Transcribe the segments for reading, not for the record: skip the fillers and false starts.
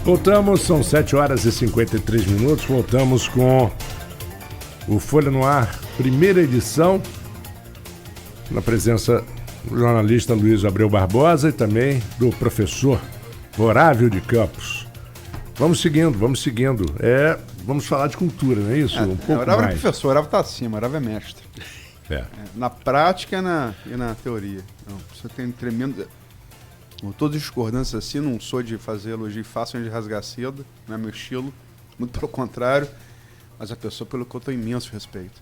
Voltamos, são 7 horas e 53 minutos. Voltamos com o Folha no Ar, primeira edição, na presença do jornalista Luiz Abreu Barbosa e também do professor Vorávio de Campos. Vamos seguindo. Vamos falar de cultura, não é isso? Um pouco Orávio mais. É professor, Orávio está acima, Orávio é mestre. Na prática e na teoria. Não, você tem tremendo... Com todas as discordâncias assim, não sou de fazer elogio fácil de rasgar cedo, não é meu estilo, muito pelo contrário, mas a pessoa pelo que eu tenho imenso respeito.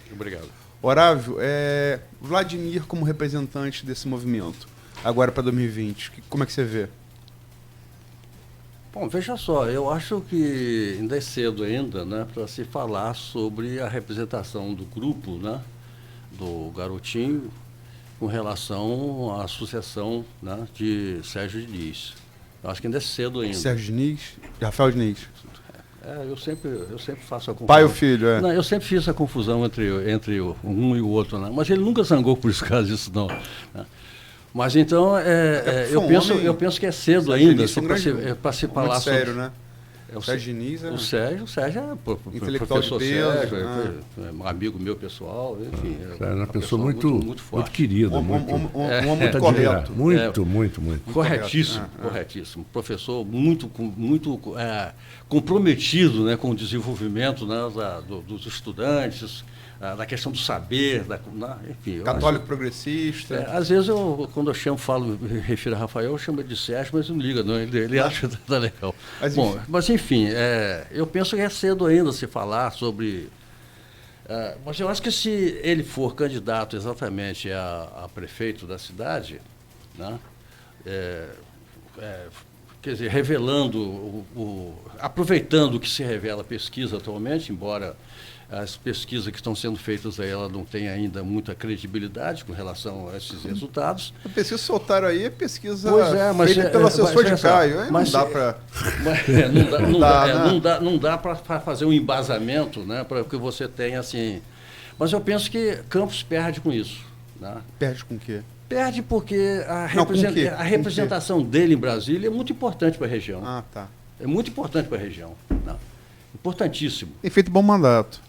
Obrigado. Orávio, Vladimir como representante desse movimento, agora para 2020, como é que você vê? Bom, veja só, eu acho que ainda é cedo ainda, né, para se falar sobre a representação do grupo, né, do Garotinho, com relação à sucessão, né, de Sérgio Diniz. Eu acho que ainda é cedo ainda. Sérgio Diniz e Rafael Diniz. Eu sempre faço a confusão. Pai ou filho, Não, eu sempre fiz a confusão entre um e o outro, né? Mas ele nunca zangou por causa disso, não. Né? Mas então, eu penso que é cedo ainda para se falar sobre... sério, né? O Sérgio Diniz O Sérgio é intelectual professor de peso, Sérgio, é amigo meu pessoal, enfim. É uma pessoa muito querida. Um homem muito correto. Muito. Corretíssimo. Professor muito comprometido, né, com o desenvolvimento, né, dos estudantes, da questão do saber, enfim. Católico progressista. Às vezes, quando eu me refiro a Rafael, eu chamo ele de Sérgio, mas não liga, não, ele acha que tá legal. Mas enfim, eu penso que é cedo ainda se falar sobre... mas eu acho que se ele for candidato exatamente a prefeito da cidade, né, quer dizer, revelando, aproveitando o que se revela a pesquisa atualmente, embora as pesquisas que estão sendo feitas aí, ela não tem ainda muita credibilidade com relação a esses resultados. A pesquisa que soltaram aí é pesquisa feita pelo assessor de Caio. Não dá para... Não dá para fazer um embasamento, né, para que você tenha assim... Mas eu penso que Campos perde com isso. Né? Perde com o quê? Perde porque a representação dele em Brasília é muito importante para a região. Ah, tá. É muito importante para a região. Não. Importantíssimo. Tem feito bom mandato.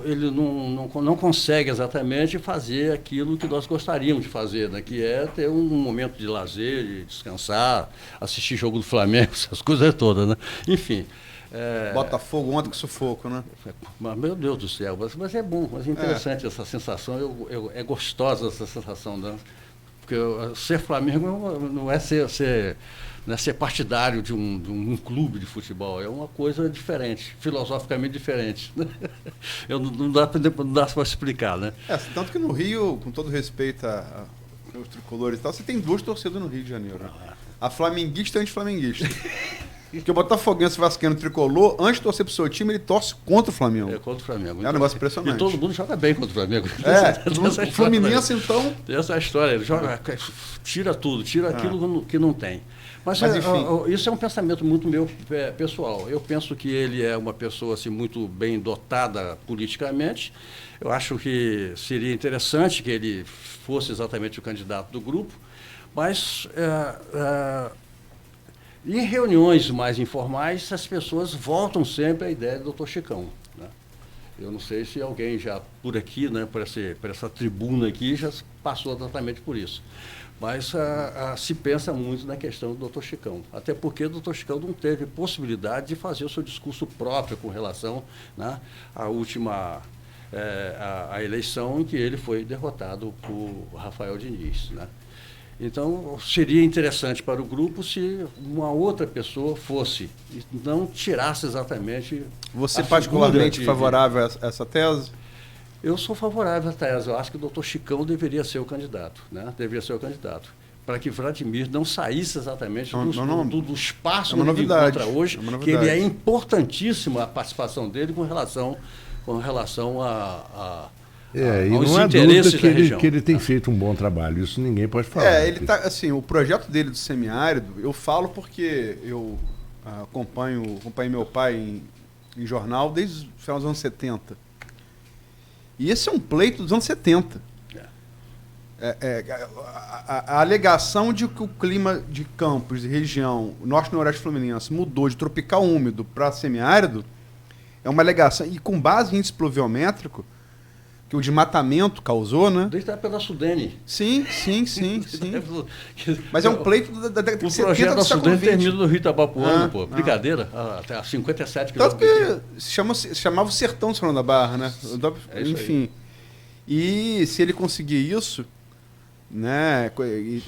Ele não consegue exatamente fazer aquilo que nós gostaríamos de fazer, né? Que é ter um momento de lazer, de descansar, assistir jogo do Flamengo, essas coisas todas, né? Enfim. Botafogo ontem que sufoco, né? Mas, meu Deus do céu, mas é bom, mas é interessante essa sensação, é gostosa essa sensação, né? Porque ser Flamengo não é ser partidário de um clube de futebol, é uma coisa diferente, filosoficamente diferente. Não dá para explicar, né? Tanto que no Rio, com todo respeito aos tricolores e tal, você tem duas torcidas no Rio de Janeiro. Né? A flamenguista e a anti-flamenguista. Porque o Botafoguense vascaíno tricolor, antes de torcer pro seu time, ele torce contra o Flamengo. Contra o Flamengo. É um negócio impressionante. E todo mundo joga bem contra o Flamengo. O Fluminense, então... Tem essa história, ele tira tudo, tira aquilo que não tem. Mas enfim. Isso é um pensamento muito meu pessoal. Eu penso que ele é uma pessoa assim, muito bem dotada politicamente. Eu acho que seria interessante que ele fosse exatamente o candidato do grupo, mas em reuniões mais informais, as pessoas voltam sempre à ideia do Dr. Chicão. Né? Eu não sei se alguém já por aqui, né, por essa tribuna aqui, já passou exatamente por isso. Mas se pensa muito na questão do Dr. Chicão, até porque o Dr. Chicão não teve possibilidade de fazer o seu discurso próprio com relação, né, à última a eleição em que ele foi derrotado por Rafael Diniz. Né? Então, seria interessante para o grupo se uma outra pessoa fosse, e não tirasse exatamente... Você particularmente favorável a essa tese? Eu sou favorável à tese. Eu acho que o Dr. Chicão deveria ser o candidato, né? Deveria ser o candidato. Para que Vladimir não saísse exatamente do espaço que ele encontra hoje, que ele é importantíssimo a participação dele com relação a e não há dúvida que ele tem feito um bom trabalho, isso ninguém pode falar. Ele tá, assim, o projeto dele do semiárido, eu falo porque eu acompanhei meu pai em jornal desde o final dos anos 70. E esse é um pleito dos anos 70. A alegação de que o clima de Campos e região norte e noroeste fluminense mudou de tropical úmido para semiárido é uma alegação, e com base em índice pluviométrico, que o desmatamento causou, né? Desde a época da Sudene. Sim. Mas é um pleito da década de 70 do século XX. O projeto da Sudene termina no Rio Itabapuana, pô. Brincadeira. Até a 57 quilômetros. Tanto que chamava o sertão de São da Barra, né? Enfim. E se ele conseguir isso, né?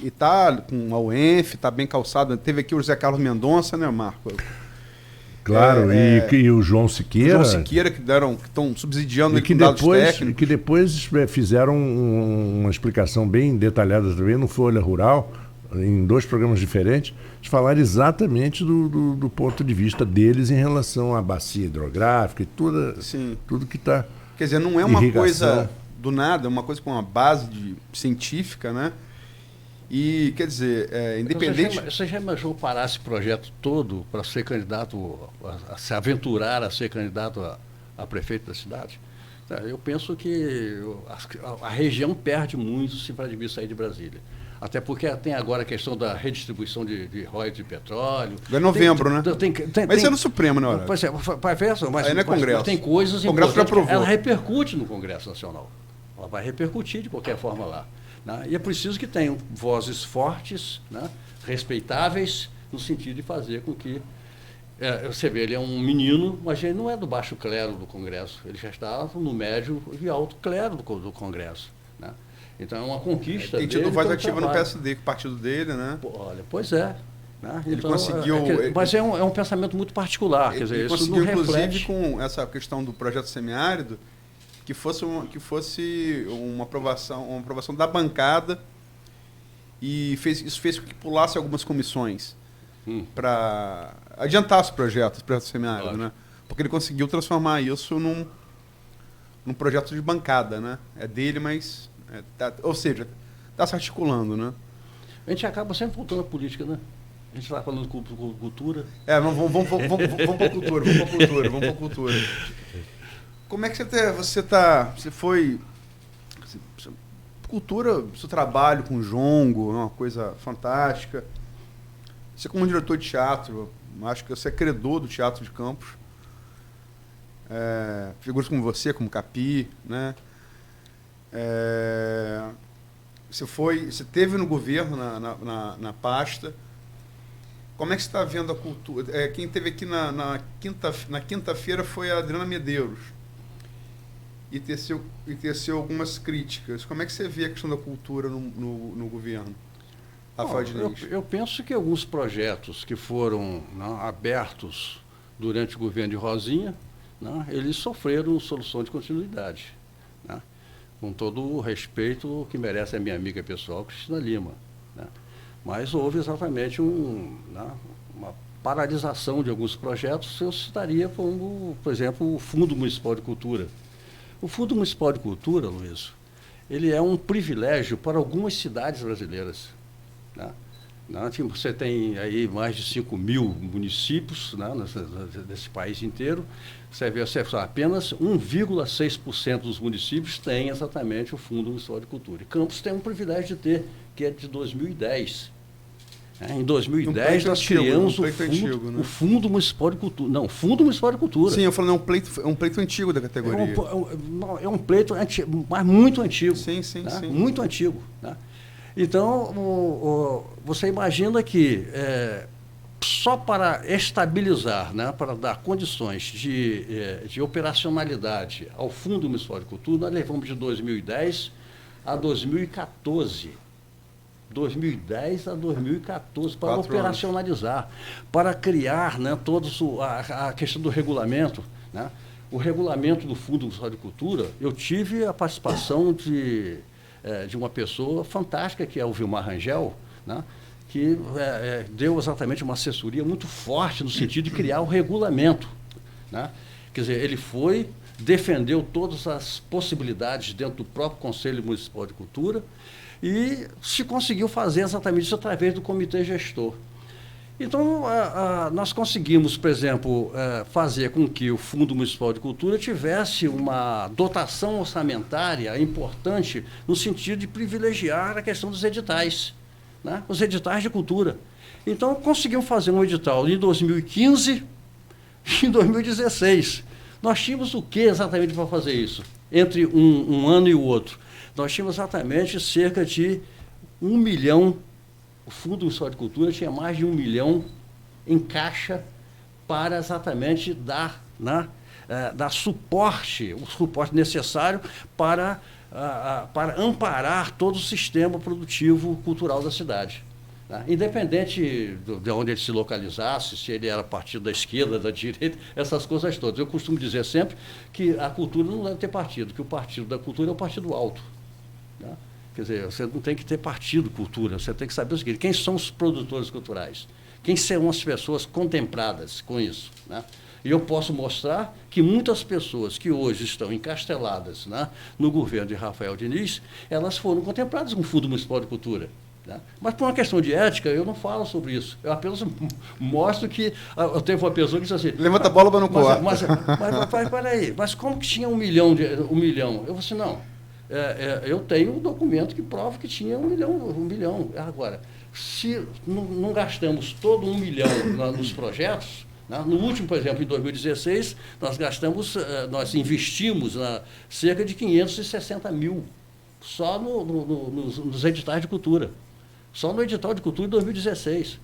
E tá com a UENF, tá bem calçado. Teve aqui o José Carlos Mendonça, né, Marco? Claro, e o João Siqueira. O João Siqueira, que estão subsidiando ele com dados técnicos. E que depois fizeram uma explicação bem detalhada também no Folha Rural, em 2 programas diferentes, de falar exatamente do ponto de vista deles em relação à bacia hidrográfica e tudo que está. Quer dizer, não é uma coisa do nada, é uma coisa com uma base científica, né? E, quer dizer, independente... Você já imaginou parar esse projeto todo para ser candidato, a se aventurar a ser candidato a prefeito da cidade? Eu penso que a região perde muito se Vladimir sair de Brasília. Até porque tem agora a questão da redistribuição de royalties de petróleo. É novembro, né? Mas é no Supremo, né? Pois é, mas aí não é Congresso. Tem coisas o Congresso já aprovou. Ela repercute no Congresso Nacional. Ela vai repercutir de qualquer forma lá. Né? E é preciso que tenham vozes fortes, né? Respeitáveis, no sentido de fazer com que... você vê, ele é um menino, mas ele não é do baixo clero do Congresso. Ele já está no médio e alto clero do Congresso. Né? Então é uma conquista dele. Tem tido voz ativa no PSD, que é o partido dele, né? Pois é. Né? Ele então, conseguiu... mas é um pensamento muito particular. Quer dizer, isso não reflete... inclusive, com essa questão do projeto semiárido, que fosse uma aprovação da bancada, e isso fez com que pulasse algumas comissões para adiantar os projetos semiárido, claro. Né? Porque ele conseguiu transformar isso num projeto de bancada, né? É dele, mas... ou seja, está se articulando, né? A gente acaba sempre voltando à política, né? A gente está falando de cultura. Vamos para cultura. Como é que você foi... Cultura, seu trabalho com o Jongo é uma coisa fantástica. Você como diretor de teatro, acho que você é credor do Teatro de Campos. Figuras como você, como Capi, né? Você esteve no governo, na pasta. Como é que você está vendo a cultura? Quem esteve aqui na quinta-feira foi a Adriana Medeiros. E teceu algumas críticas. Como é que você vê a questão da cultura no governo? Eu penso que alguns projetos que foram abertos durante o governo de Rosinha, eles sofreram solução de continuidade. Né? Com todo o respeito que merece a minha amiga pessoal, Cristina Lima. Né? Mas houve exatamente uma paralisação de alguns projetos. Eu citaria como, por exemplo, o Fundo Municipal de Cultura. O Fundo Municipal de Cultura, Luiz, ele é um privilégio para algumas cidades brasileiras. Né? Você tem aí mais de 5 mil municípios, né, nesse país inteiro. Você vê apenas 1,6% dos municípios têm exatamente o Fundo Municipal de Cultura. E Campos tem um privilégio de ter, que é de 2010. Em 2010, nós criamos o Fundo Municipal de Cultura. Não, Fundo Municipal de Cultura. Sim, eu falando, é um pleito antigo da categoria. É um pleito antigo, mas muito antigo. Sim. Muito antigo. Né? Então, você imagina que só para estabilizar, né, para dar condições de operacionalidade ao Fundo Municipal de Cultura, nós levamos de 2010 a 2014. 2010 a 2014, para operacionalizar, para criar, né, a questão do regulamento. Né? O regulamento do Fundo Municipal de Cultura, eu tive a participação de uma pessoa fantástica, que é o Vilmar Rangel, né, que deu exatamente uma assessoria muito forte no sentido de criar o regulamento. Né? Quer dizer, ele defendeu todas as possibilidades dentro do próprio Conselho Municipal de Cultura, e se conseguiu fazer exatamente isso através do comitê gestor. Então, nós conseguimos, por exemplo, fazer com que o Fundo Municipal de Cultura tivesse uma dotação orçamentária importante no sentido de privilegiar a questão dos editais, né? Os editais de cultura. Então, conseguimos fazer um edital em 2015 e em 2016. Nós tínhamos o que exatamente para fazer isso? Entre um ano e o outro. Nós tínhamos exatamente cerca de 1 milhão. O Fundo Municipal de Cultura tinha mais de 1 milhão em caixa para exatamente dar suporte, o suporte necessário para amparar todo o sistema produtivo cultural da cidade. Tá? Independente de onde ele se localizasse, se ele era partido da esquerda, da direita, essas coisas todas. Eu costumo dizer sempre que a cultura não deve ter partido, que o partido da cultura é o partido alto. Tá? Quer dizer, você não tem que ter partido cultura, você tem que saber o seguinte: quem são os produtores culturais? Quem serão as pessoas contempladas com isso? Né? E eu posso mostrar que muitas pessoas que hoje estão encasteladas, né, no governo de Rafael Diniz, elas foram contempladas com o Fundo Municipal de Cultura. Né? Mas por uma questão de ética, eu não falo sobre isso. Eu apenas mostro que... Eu tenho uma pessoa que diz assim... Levanta a bola para não cortar. Mas peraí, mas como que tinha 1 milhão? Eu falei assim, não... eu tenho um documento que prova que tinha 1 milhão. Agora, se não gastamos todo 1 milhão nos projetos, né? No último, por exemplo, em 2016, nós investimos cerca de 560 mil só nos editais de cultura. Só no edital de cultura de 2016.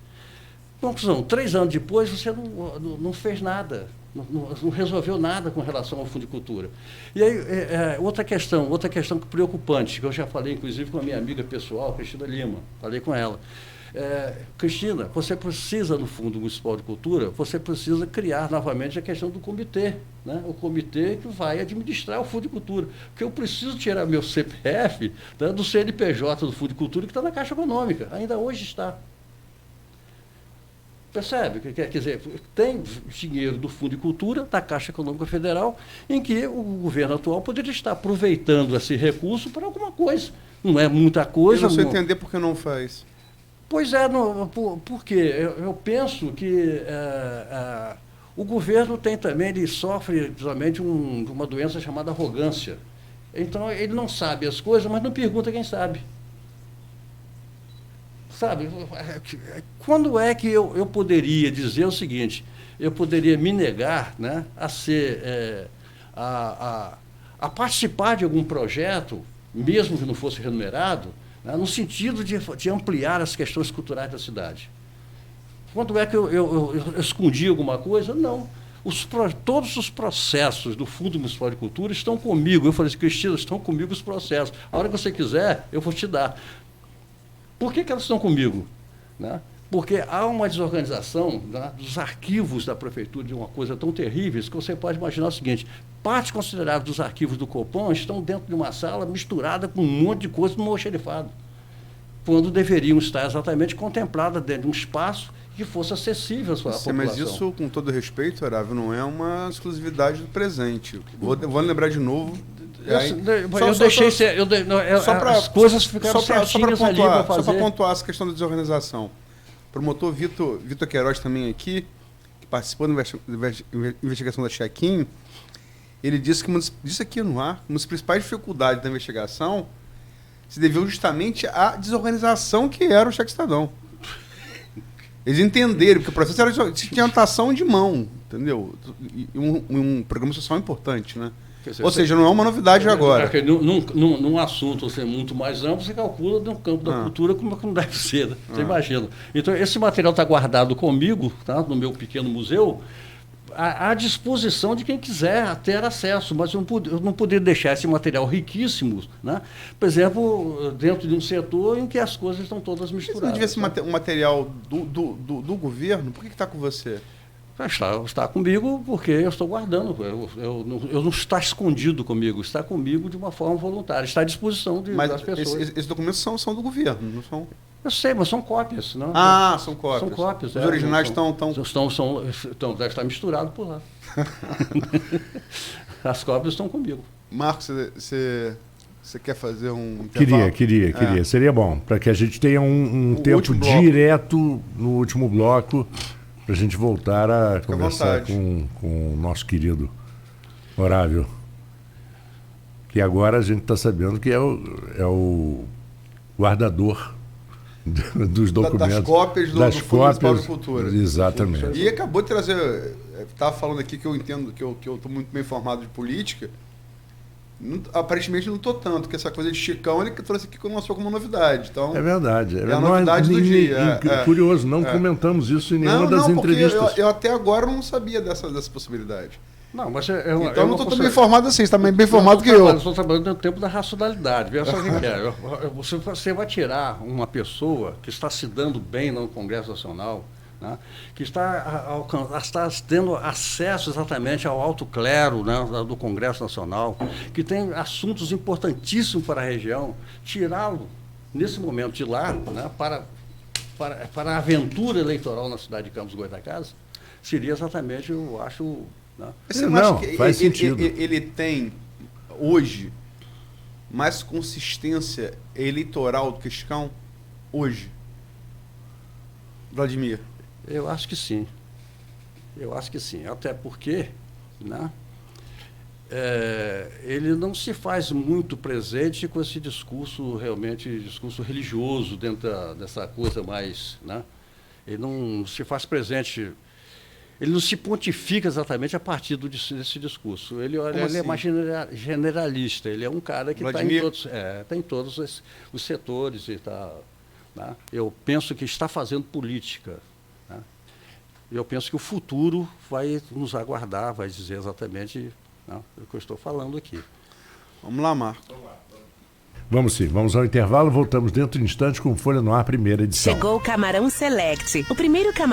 Conclusão, 3 anos depois você não fez nada. Não resolveu nada com relação ao Fundo de Cultura. E aí, outra questão preocupante, que eu já falei, inclusive, com a minha amiga pessoal, Cristina Lima, falei com ela. Cristina, você precisa, no Fundo Municipal de Cultura, você precisa criar novamente a questão do comitê, né? O comitê que vai administrar o Fundo de Cultura. Porque eu preciso tirar meu CPF, né, do CNPJ do Fundo de Cultura, que está na Caixa Econômica, ainda hoje está. Percebe? Quer dizer, tem dinheiro do Fundo de Cultura, da Caixa Econômica Federal, em que o governo atual poderia estar aproveitando esse recurso para alguma coisa. Não é muita coisa. Eu não sei entender por que não faz. Pois é, por quê? Eu penso que o governo tem também, ele sofre principalmente de uma doença chamada arrogância. Então, ele não sabe as coisas, mas não pergunta quem sabe. Sabe, quando é que eu poderia dizer o seguinte, eu poderia me negar, né, a ser, a participar de algum projeto, mesmo que não fosse remunerado, né, no sentido de ampliar as questões culturais da cidade? Quando é que eu escondi alguma coisa? Não. Todos os processos do Fundo Municipal de Cultura estão comigo. Eu falei assim, Cristina, estão comigo os processos. A hora que você quiser, eu vou te dar. Por que elas estão comigo? Né? Porque há uma desorganização, né, dos arquivos da prefeitura, de uma coisa tão terrível, que você pode imaginar o seguinte: parte considerável dos arquivos do Copom estão dentro de uma sala misturada com um monte de coisa no almoxarifado, quando deveriam estar exatamente contempladas dentro de um espaço que fosse acessível à sua população. Mas isso, com todo respeito, Arávio, não é uma exclusividade do presente. Vou lembrar de novo. As coisas ficaram certinhas ali para fazer. Só para pontuar essa questão da desorganização. O promotor Vitor Queiroz também aqui, que participou da investigação da Check-in, ele disse aqui no ar, uma das principais dificuldades da investigação se deveu justamente à desorganização que era o Cheque Cidadão. Eles entenderam, porque o processo era tinha anotação de mão, entendeu? E um programa social importante, né? Ou seja, não é uma novidade agora. Num assunto muito mais amplo, você calcula no campo da cultura como não deve ser, né? Você imagina. Então, esse material está guardado comigo, tá, no meu pequeno museu, à disposição de quem quiser ter acesso, mas eu não poderia deixar esse material riquíssimo, né? Por exemplo, dentro de um setor em que as coisas estão todas misturadas. Se não tivesse um material do governo, por que está com você? Está comigo porque eu estou guardando. Eu não está escondido comigo, está comigo de uma forma voluntária, está à disposição das pessoas. Mas esses documentos são do governo, não são? Eu sei, mas são cópias. Não? São cópias. São cópias. Os originais estão... Deve estar misturado por lá. As cópias estão comigo. Marcos, você Você quer fazer um intervalo? Queria. Seria bom, para que a gente tenha um tempo direto no último bloco, para a gente voltar a conversar com o nosso querido Horácio. Que agora a gente está sabendo que é o guardador dos documentos. Das cópias do Fundo Municipal de Cultura. Exatamente. E acabou de trazer... Estava falando aqui que eu entendo, que eu estou muito bem informado de política. Aparentemente não estou tanto, que essa coisa de Chicão ele trouxe aqui lançou como novidade. Então, é verdade. É a novidade do dia. Curioso, não comentamos isso em nenhuma das entrevistas. Eu até agora não sabia dessa possibilidade. Não, mas então eu não estou tão bem informado assim, você está bem informado que eu. Eu estou trabalhando no tempo da racionalidade. Veja só o que é. Você vai tirar uma pessoa que está se dando bem no Congresso Nacional, né, que está tendo acesso exatamente ao alto clero, né, do Congresso Nacional, que tem assuntos importantíssimos para a região, tirá-lo nesse momento de lá, né, para a aventura eleitoral na cidade de Campos Goytacazes, seria exatamente, eu acho... Né? Você não acha que faz sentido. Ele tem, hoje, mais consistência eleitoral do que Chicão? Hoje? Vladimir? Eu acho que sim. Até porque, né, ele não se faz muito presente com esse discurso, realmente, discurso religioso dentro dessa coisa mais... Né, ele não se faz presente... Ele não se pontifica exatamente a partir desse discurso. Ele é mais generalista. Ele é um cara que está em todos os setores. E tá, né? Eu penso que está fazendo política. Né? Eu penso que o futuro vai nos aguardar, vai dizer exatamente, né, o que eu estou falando aqui. Vamos lá, Marco. Vamos sim, vamos ao intervalo. Voltamos dentro de instantes com Folha no Ar, primeira edição. Chegou o Camarão Select, o primeiro camarão